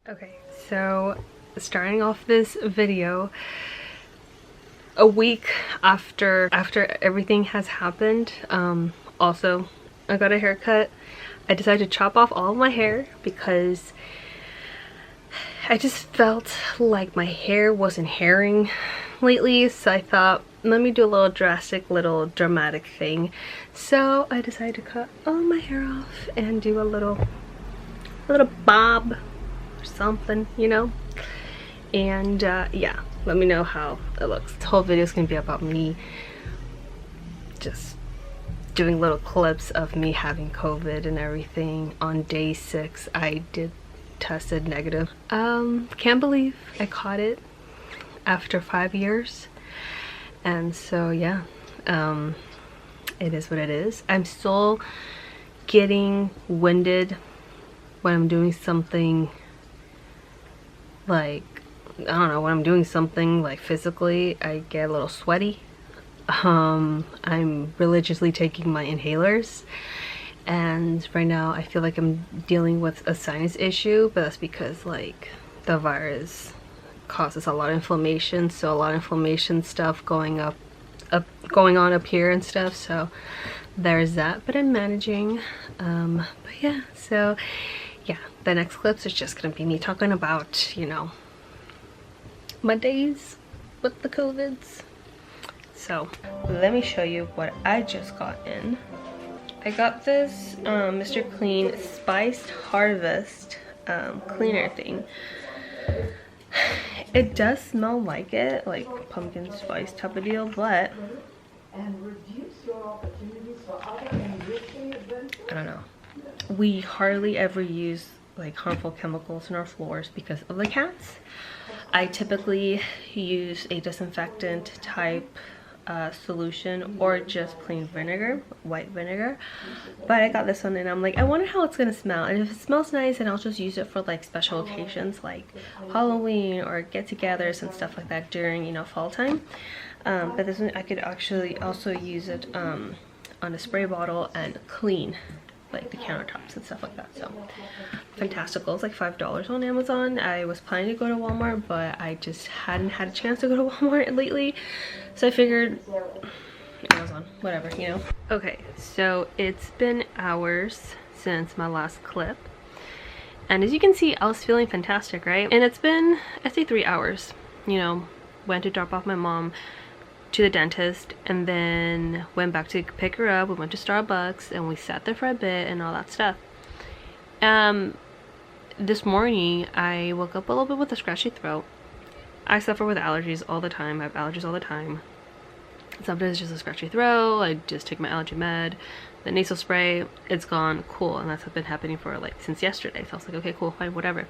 Okay, so starting off this video a week after everything has happened, also I got a haircut. I decided to chop off all of my hair because I just felt like my hair wasn't hairing lately, so I thought let me do a little dramatic thing. So I decided to cut all my hair off and do a little bob or something, you know. And yeah, let me know how it looks. This whole video is gonna be about me just doing little clips of me having COVID and everything. On day 6 I did tested negative. Can't believe I caught it after 5 years. And so yeah, it is what it is. I'm still getting winded when I'm doing something like, I don't know, when I'm doing something like physically, I get a little sweaty. I'm religiously taking my inhalers, and right now I feel like I'm dealing with a sinus issue, but that's because like the virus causes a lot of inflammation, so a lot of inflammation stuff going on up here and stuff, so there's that, but I'm managing. But yeah, so yeah, the next clips is just gonna be me talking about, you know, my days with the COVIDs. So let me show you what I just got in. I got this Mr. Clean Spiced Harvest cleaner thing. It does smell like it, like pumpkin spice type of deal, but I don't know. We hardly ever use like harmful chemicals in our floors because of the cats. I typically use a disinfectant type solution or just plain vinegar, white vinegar, but I got this one and I'm like, I wonder how it's gonna smell, and if it smells nice then I'll just use it for like special occasions like Halloween or get-togethers and stuff like that during, you know, fall time. But this one I could actually also use it on a spray bottle and clean like the countertops and stuff like that. So fantastical. It's like $5 on Amazon. I was planning to go to Walmart, but I just hadn't had a chance to go to Walmart lately, so I figured Amazon, whatever, you know. Okay, so it's been hours since my last clip, and as you can see I was feeling fantastic, right? And it's been, I say 3 hours, you know. Went to drop off my mom to the dentist and then went back to pick her up. We went to Starbucks and we sat there for a bit and all that stuff. This morning I woke up a little bit with a scratchy throat. I suffer with allergies all the time. I have allergies all the time. Sometimes it's just a scratchy throat. I just take my allergy med, the nasal spray, it's gone, cool. And that's been happening for like since yesterday, so I was like, okay, cool, fine, whatever.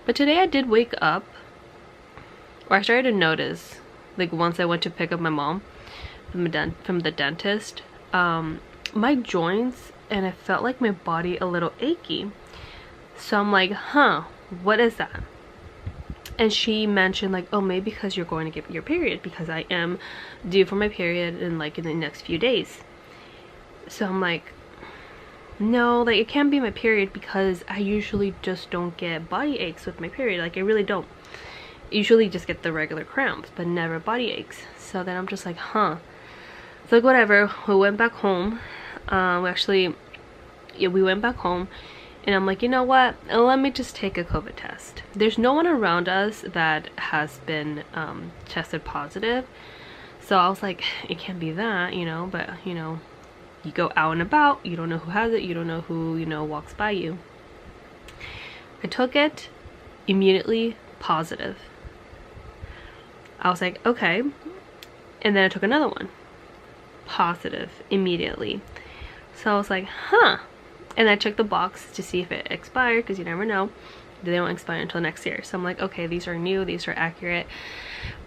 But today I did wake up, or I started to notice, like once I went to pick up my mom from the dentist, my joints, and I felt like my body a little achy. So I'm like, huh, what is that? And she mentioned like, oh, maybe because you're going to get your period, because I am due for my period in like in the next few days. So I'm like, no, like it can't be my period because I usually just don't get body aches with my period. Like I really don't. Usually just get the regular cramps, but never body aches. So then I'm just like, huh. So like whatever, we went back home. We went back home, and I'm like, you know what, let me just take a COVID test. There's no one around us that has been tested positive, so I was like, it can't be that, you know. But you know, you go out and about, you don't know who has it, you don't know who, you know, walks by you. I took it, immediately positive. I was like, okay. And then I took another one, positive immediately. So I was like, huh. And I checked the box to see if it expired, because you never know, they don't expire until next year. So I'm like, okay, these are new, these are accurate.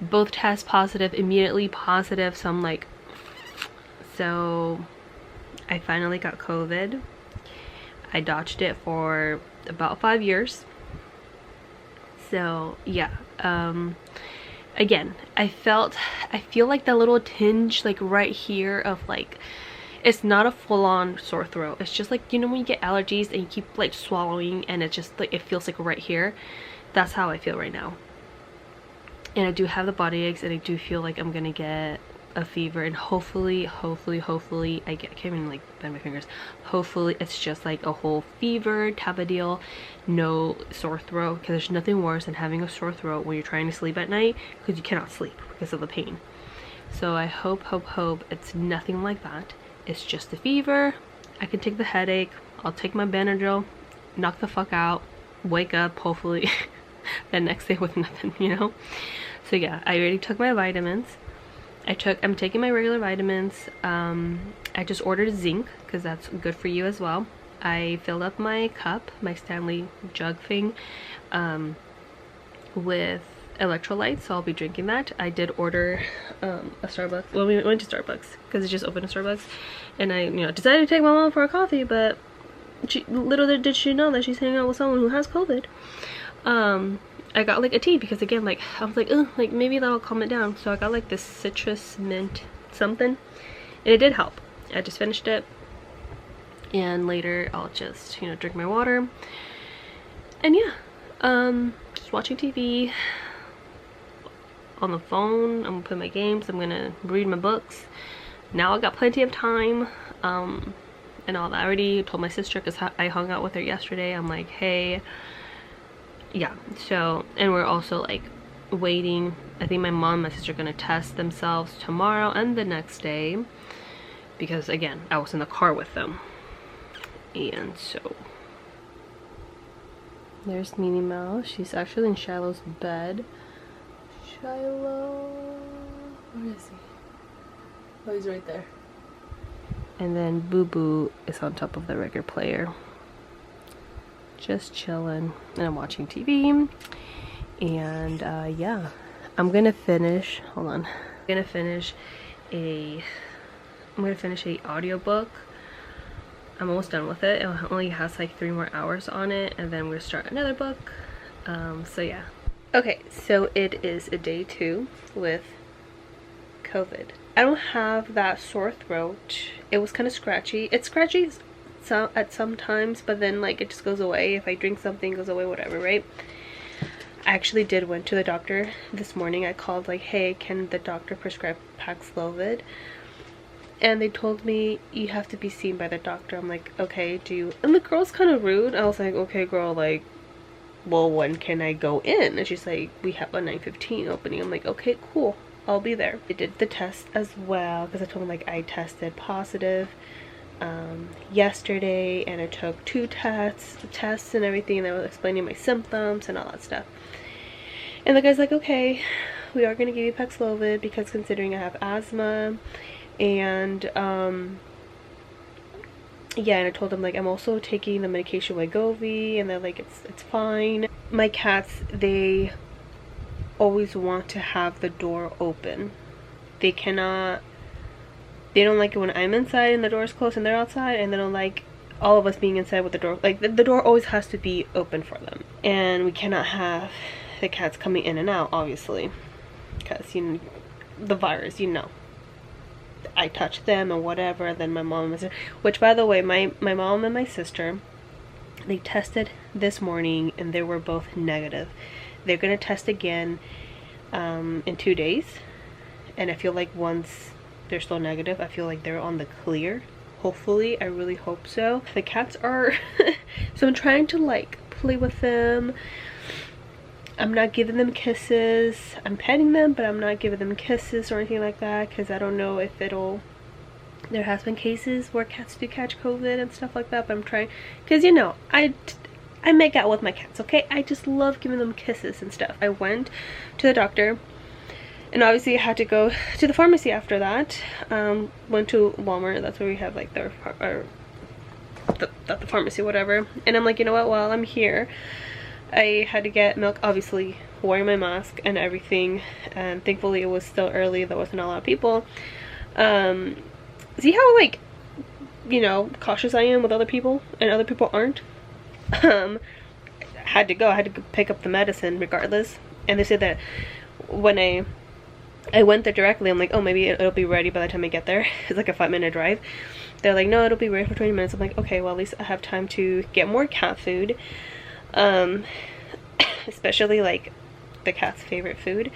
Both tests positive, immediately positive. So I'm like, so I finally got COVID. I dodged it for about 5 years. So yeah, again, I feel like that little tinge like right here of like, it's not a full-on sore throat. It's just like, you know, when you get allergies and you keep like swallowing and it's just like, it feels like right here. that's how I feel right now. And I do have the body aches, and I do feel like I'm gonna get a fever, and hopefully I can't even like bend my fingers, hopefully it's just like a whole fever type of deal, no sore throat, because there's nothing worse than having a sore throat when you're trying to sleep at night because you cannot sleep because of the pain. So I hope it's nothing like that. It's just a fever. I can take the headache, I'll take my Benadryl, knock the fuck out, wake up hopefully the next day with nothing, you know. So yeah, I already took my vitamins. I'm taking my regular vitamins. I just ordered zinc because that's good for you as well. I filled up my cup, my Stanley jug thing, with electrolytes, so I'll be drinking that. I did order a Starbucks. Well, we went to Starbucks because it just opened a Starbucks, and I, decided to take my mom for a coffee, but little did she know that she's hanging out with someone who has COVID. I got like a tea because again, like I was like, ugh, like maybe that'll calm it down. So I got like this citrus mint something, and it did help. I just finished it, and later I'll just drink my water, and yeah, just watching TV on the phone. I'm gonna play my games, I'm gonna read my books. Now I got plenty of time, and all that. I already told my sister because I hung out with her yesterday. I'm like, hey, yeah, so, and we're also like waiting. I think my mom and my sister are gonna test themselves tomorrow and the next day, because again, I was in the car with them. And so there's Minnie Mouse. She's actually in Shiloh's bed. Shiloh, where is he? Oh, he's right there. And then Boo Boo is on top of the record player, just chilling, and I'm watching TV. And yeah, I'm gonna finish, hold on, I'm gonna finish a audiobook. I'm almost done with it. It only has like 3 more hours on it, and then we're gonna start another book. So yeah. Okay, so it is a day 2 with COVID. I don't have that sore throat. It was kind of scratchy. It's scratchy at some times, but then like it just goes away. If I drink something, it goes away, whatever, right? I actually went to the doctor this morning. I called like, hey, can the doctor prescribe Paxlovid? And they told me you have to be seen by the doctor. I'm like, okay, and the girl's kind of rude. I was like, okay girl, like, well, when can I go in? And she's like, we have a 9:15 opening. I'm like, okay, cool, I'll be there. I did the test as well because I told them like I tested positive yesterday, and I took 2 tests and everything, and I was explaining my symptoms and all that stuff. And the guy's like, okay, we are going to give you Paxlovid because considering I have asthma, and yeah, and I told them like I'm also taking the medication Wegovy, and they're like, it's fine. My cats, they always want to have the door open. They don't like it when I'm inside and the door is closed and they're outside, and they don't like all of us being inside with the door. Like the door always has to be open for them, and we cannot have the cats coming in and out, obviously, because the virus, I touch them and whatever. Then my mom and my sister, which by the way, my mom and my sister, they tested this morning and they were both negative. They're gonna test again in 2 days, and I feel like once they're still negative, I feel like they're on the clear. Hopefully, I really hope so. The cats are so I'm trying to like play with them. I'm not giving them kisses. I'm petting them, but I'm not giving them kisses or anything like that, because I don't know if there has been cases where cats do catch COVID and stuff like that, but I'm trying, because I make out with my cats, okay? I just love giving them kisses and stuff. I went to the doctor, and obviously I had to go to the pharmacy after that. Went to Walmart, that's where we have like the pharmacy, whatever. And I'm like, you know what, while I'm here, I had to get milk, obviously wearing my mask and everything, and thankfully it was still early, there wasn't a lot of people. See how like, cautious I am with other people and other people aren't? I had to go pick up the medicine regardless, and they said that when I went there directly, I'm like, oh, maybe it'll be ready by the time I get there. It's like a 5-minute drive. They're like, no, it'll be ready for 20 minutes. I'm like, okay, well, at least I have time to get more cat food. especially like the cat's favorite food.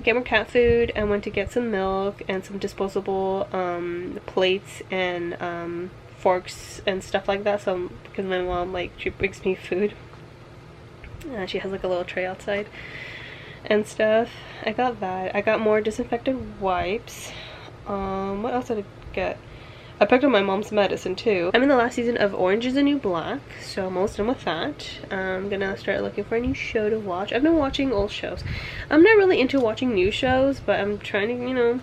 Get more cat food. I went to get some milk and some disposable plates and forks and stuff like that. So because my mom, like, she brings me food, she has like a little tray outside and stuff. I got that. I got more disinfectant wipes. What else did I get? I picked up my mom's medicine too. I'm in the last season of Orange is the New Black, so I'm almost done with that. I'm gonna start looking for a new show to watch. I've been watching old shows. I'm not really into watching new shows, but I'm trying to, you know,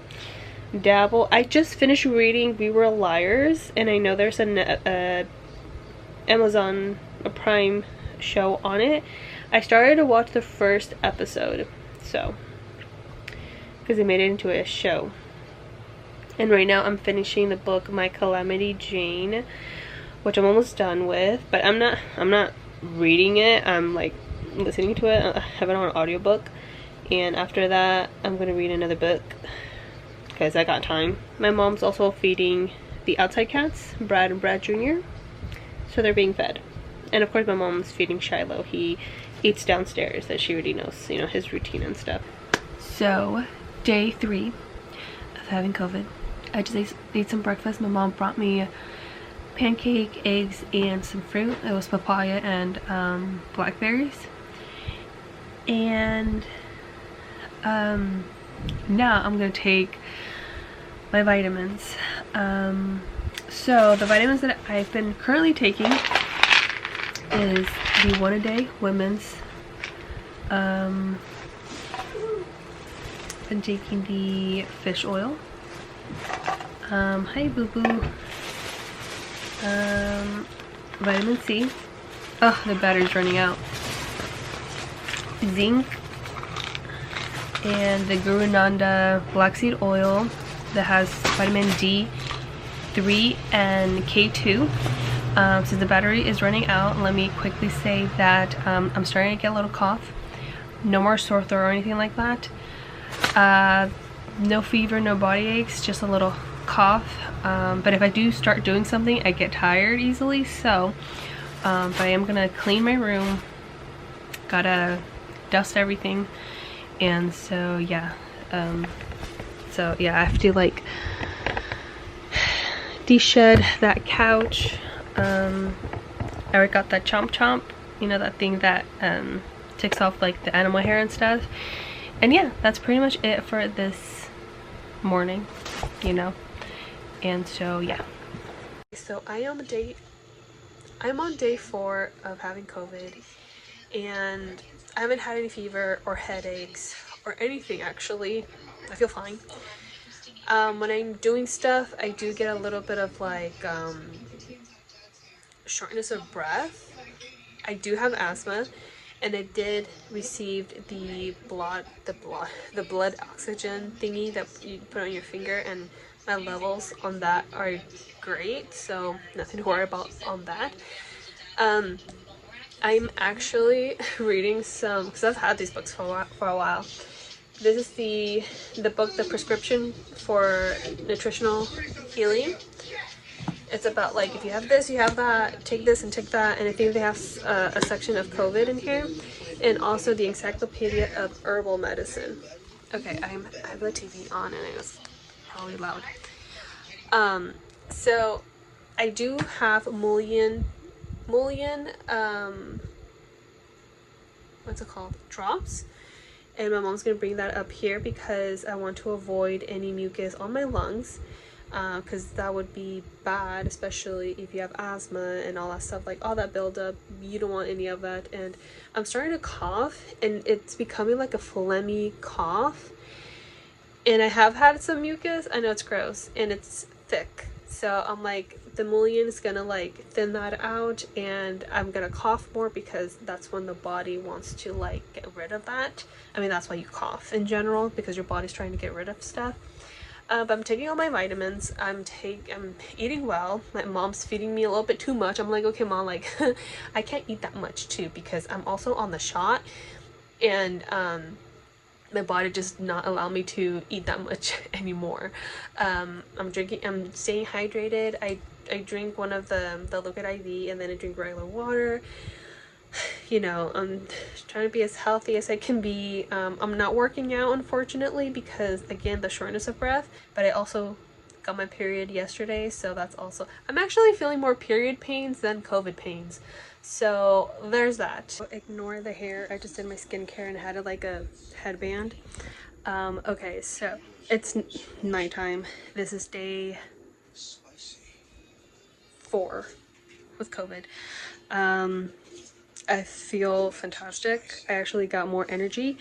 dabble. I just finished reading We Were Liars, and I know there's an Amazon Prime show on it. I started to watch the first episode, so, because they made it into a show. And right now I'm finishing the book My Calamity Jane, which I'm almost done with, but I'm not reading it. I'm like listening to it. I have it on an audiobook, and after that I'm gonna read another book because I got time. My mom's also feeding the outside cats, Brad and Brad Jr., so they're being fed. And of course my mom's feeding Shiloh. He eats downstairs, that she already knows, you know, his routine and stuff. So day 3 of having COVID. I just ate some breakfast. My mom brought me pancake, eggs, and some fruit. It was papaya and blackberries. And now I'm gonna take my vitamins. So the vitamins that I've been currently taking is the One A Day Women's. Been taking the fish oil. Hi boo boo. Vitamin C. Oh, the battery's running out. Zinc. And the Guru Nanda black seed oil that has vitamin D3 and K2. Since the battery is running out, let me quickly say that I'm starting to get a little cough. No more sore throat or anything like that. No fever, no body aches, just a little cough. But if I do start doing something, I get tired easily. So, but I am gonna clean my room. Gotta dust everything, and so yeah. I have to like de-shed that couch. I already got that chomp chomp, you know, that thing that takes off like the animal hair and stuff. And yeah, that's pretty much it for this morning, you know. And so yeah. So I'm on day 4 of having COVID, and I haven't had any fever or headaches or anything actually. I feel fine. When I'm doing stuff, I do get a little bit of like shortness of breath. I do have asthma, and I did receive the blood oxygen thingy that you put on your finger, and my levels on that are great, so nothing to worry about on that. I'm actually reading some, because I've had these books for a while. This is the book, The Prescription for Nutritional Healing. It's about like, if you have this, you have that, take this and take that. And I think they have a section of COVID in here, and also the Encyclopedia of Herbal Medicine. Okay, I have the TV on and it was probably loud. So I do have mullein, what's it called? Drops. And my mom's gonna bring that up here because I want to avoid any mucus on my lungs, because that would be bad, especially if you have asthma and all that stuff, like all that buildup. You don't want any of that. And I'm starting to cough, and it's becoming like a phlegmy cough, and I have had some mucus. I know it's gross and it's thick, so I'm like, the mullein is gonna like thin that out, and I'm gonna cough more because that's when the body wants to like get rid of that. I mean, that's why you cough in general, because your body's trying to get rid of stuff. But I'm taking all my vitamins. I'm eating well. My mom's feeding me a little bit too much. I'm like, okay mom, like I can't eat that much too, because I'm also on the shot, and my body just not allow me to eat that much anymore. I'm staying hydrated. I drink one of the liquid IV, and then I drink regular water. you know, I'm trying to be as healthy as I can be. I'm not working out, unfortunately, because again, the shortness of breath, but I also got my period yesterday, so that's also, I'm actually feeling more period pains than COVID pains, so there's that. Ignore the hair, I just did my skincare and had it like a headband. Okay, so it's nighttime. This is day 4 with COVID. I feel fantastic. I actually got more energy.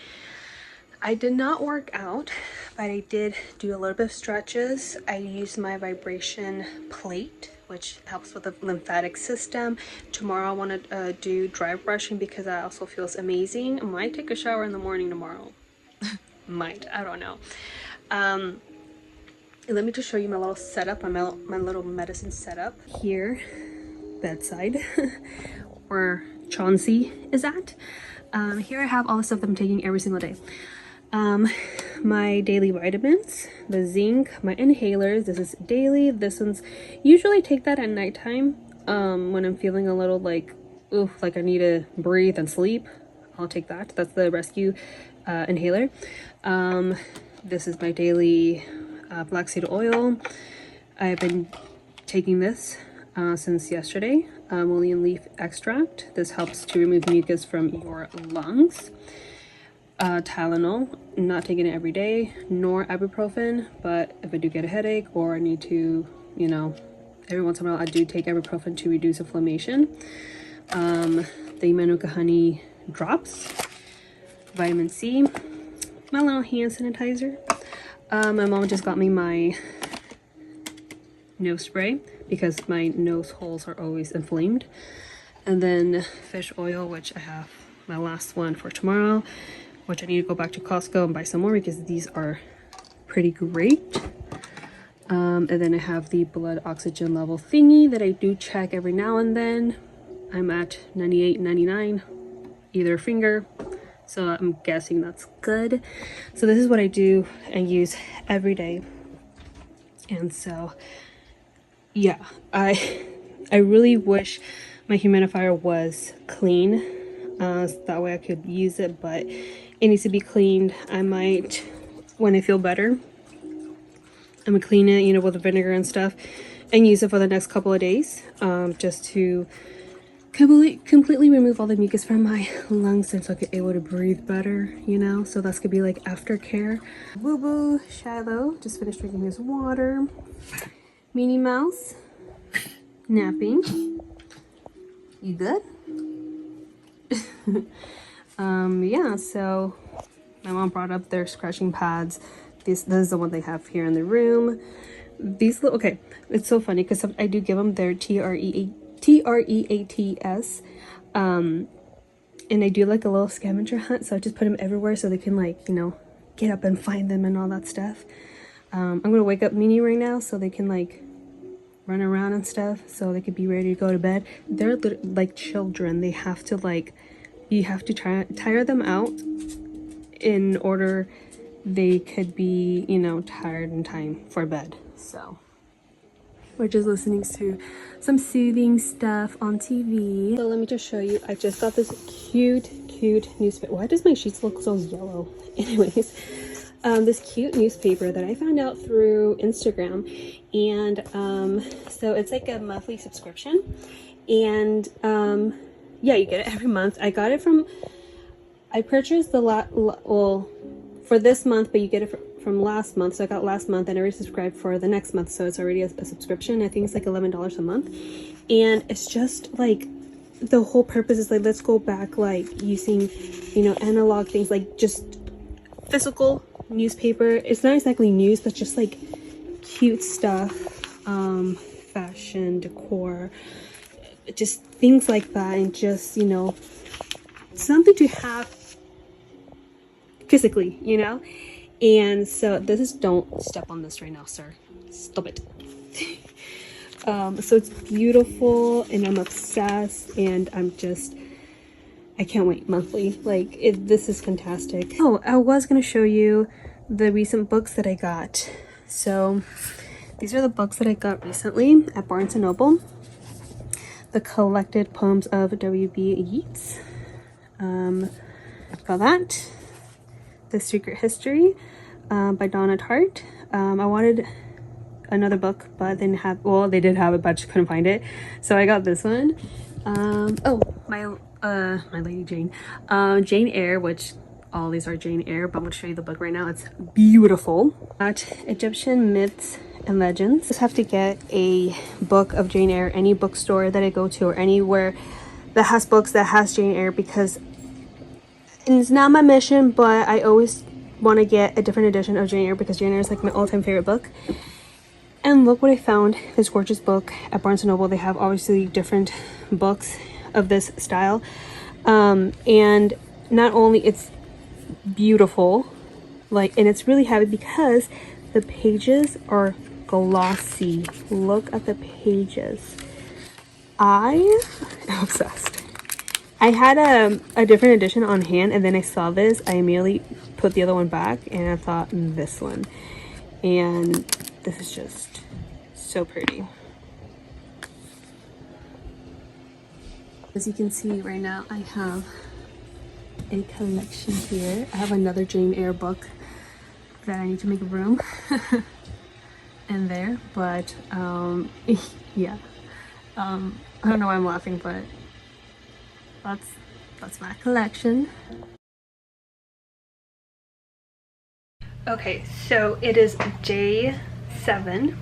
I did not work out, but I did do a little bit of stretches. I used my vibration plate, which helps with the lymphatic system. Tomorrow I want to do dry brushing because that also feels amazing. I might take a shower in the morning tomorrow. Might, I don't know. Let me just show you my little setup, my little medicine setup here, bedside, where Chauncey is at. Here I have all the stuff that I'm taking every single day. My daily vitamins, the zinc, my inhalers. This is daily. This one's usually take that at nighttime. When I'm feeling a little like, oof, like I need to breathe and sleep, I'll take that. That's the rescue inhaler. This is my daily flaxseed oil. I've been taking this since yesterday. Mullein leaf extract. This helps to remove mucus from your lungs. Tylenol, not taking it every day, nor ibuprofen, but if I do get a headache or I need to, you know, every once in a while I do take ibuprofen to reduce inflammation. The Manuka honey drops, vitamin C, my little hand sanitizer. My mom just got me my nose spray because my nose holes are always inflamed. And then fish oil, which I have my last one for tomorrow, which I need to go back to Costco and buy some more because these are pretty great. And then I have the blood oxygen level thingy that I do check every now and then. I'm at 98, 99, either finger. So I'm guessing that's good. So this is what I do and use every day. And so, yeah, I really wish my humidifier was clean. So that way I could use it, but it needs to be cleaned. I might, when I feel better, I'm gonna clean it, you know, with the vinegar and stuff and use it for the next couple of days, just to completely remove all the mucus from my lungs and so I could able to breathe better, you know. So that's gonna be like aftercare. Boo Boo Shiloh just finished drinking his water. Minnie Mouse napping. You good? Yeah, so my mom brought up their scratching pads. This is the one they have here in the room. These little, okay, it's so funny because I do give them their TREATS, and I do like a little scavenger hunt, so I just put them everywhere so they can, like, you know, get up and find them and all that stuff. I'm gonna wake up Minnie right now so they can like run around and stuff, so they could be ready to go to bed. They're like children. They have to, like, you have to tire them out in order they could be, you know, tired in time for bed. So we're just listening to some soothing stuff on TV. So let me just show you. I just got this cute newspaper. Why does my sheets look so yellow? Anyways, this cute newspaper that I found out through Instagram, and so it's like a monthly subscription, and yeah, you get it every month. I got it from, I purchased the well for this month, but you get it from last month. So I got last month and I already subscribed for the next month, so it's already a subscription. I think it's like $11 a month, and it's just like, the whole purpose is like, let's go back, like using, you know, analog things, like just physical newspaper. It's not exactly news, but just like cute stuff, fashion, decor, just things like that, and just, you know, something to have physically, you know. And so this is, don't step on this right now, sir, stop it. So it's beautiful and I'm obsessed, and I can't wait monthly. Like, this is fantastic. Oh, I was gonna show you the recent books that I got. So these are the books that I got recently at Barnes & Noble. The Collected Poems of W.B. Yeats. Got that. The Secret History by Donna Tartt. I wanted another book, but they didn't have, well, they did have it, but I just couldn't find it. So I got this one. Oh, my Lady Jane. Jane Eyre, which all these are Jane Eyre, but I'm gonna show you the book right now. It's beautiful. Got Egyptian Myths and Legends. Just have to get a book of Jane Eyre, any bookstore that I go to or anywhere that has books that has Jane Eyre, because it's not my mission, but I always want to get a different edition of Jane Eyre because Jane Eyre is like my all-time favorite book. And look what I found, this gorgeous book at Barnes & Noble. They have obviously different books of this style. And not only it's beautiful, like, and it's really heavy because the pages are glossy. Look at the pages. I am obsessed. I had a different edition on hand, and then I saw this. I immediately put the other one back, and I thought this one. And this is just so pretty. As you can see right now, I have a collection here. I have another Jane Eyre book that I need to make room in there, but yeah. I don't know why I'm laughing, but that's my collection. Okay, so it is day 7.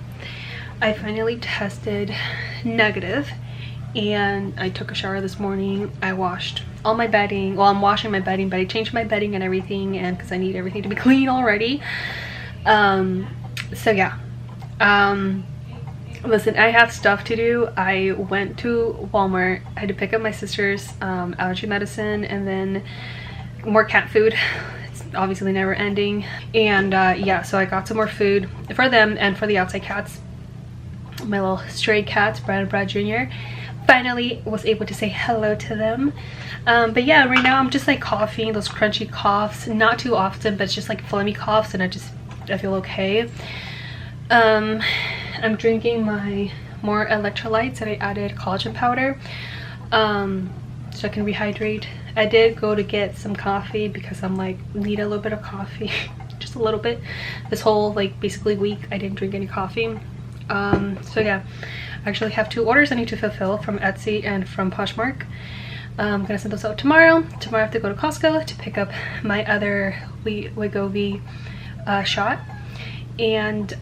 I finally tested negative, and I took a shower this morning. I washed all my bedding. Well, I'm washing my bedding, but I changed my bedding and everything, and because I need everything to be clean already. So yeah. Listen, I have stuff to do. I went to Walmart. I had to pick up my sister's allergy medicine, and then more cat food. It's obviously never ending. And yeah, so I got some more food for them and for the outside cats. My little stray cats, Brad and Brad Jr. Finally was able to say hello to them. But yeah, right now I'm just like coughing, those crunchy coughs. Not too often, but it's just like phlegmy coughs, and I feel okay. I'm drinking my more electrolytes, and I added collagen powder so I can rehydrate. I did go to get some coffee because I'm like, need a little bit of coffee. Just a little bit. This whole like basically week I didn't drink any coffee. So yeah, I actually have 2 orders I need to fulfill from Etsy and from Poshmark. I'm gonna send those out tomorrow. Tomorrow I have to go to Costco to pick up my other Wegovy shot, and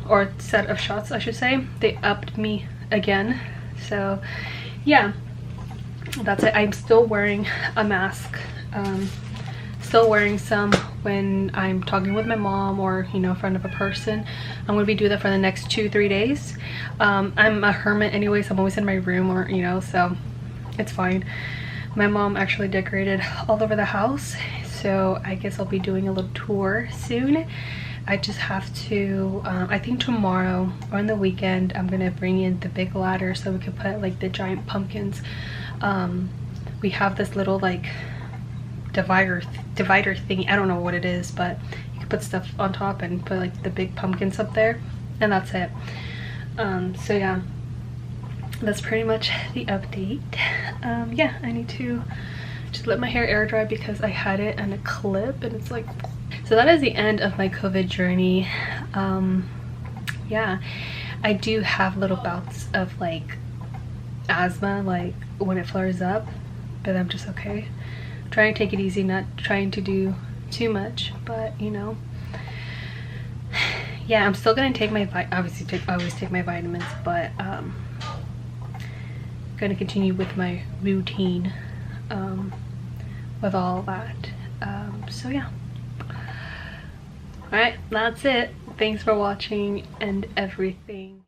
or set of shots I should say. They upped me again, so yeah, that's it. I'm still wearing a mask, still wearing some when I'm talking with my mom or, you know, in front of a person. I'm gonna be doing that for the next 2-3 days. I'm a hermit anyways. I'm always in my room, or, you know, so it's fine. My mom actually decorated all over the house, so I guess I'll be doing a little tour soon. I just have to, I think tomorrow or on the weekend, I'm gonna bring in the big ladder so we can put like the giant pumpkins. We have this little like divider thingy. I don't know what it is, but you can put stuff on top and put like the big pumpkins up there, and that's it. So yeah, that's pretty much the update. Yeah, I need to just let my hair air dry because I had it in a clip and it's like, so that is the end of my COVID journey. Yeah, I do have little bouts of like asthma, like when it flares up, but I'm just okay. I'm trying to take it easy, not trying to do too much, but you know, yeah, I'm still gonna take my obviously I always take my vitamins, but gonna continue with my routine with all that. So yeah. Alright, that's it. Thanks for watching and everything.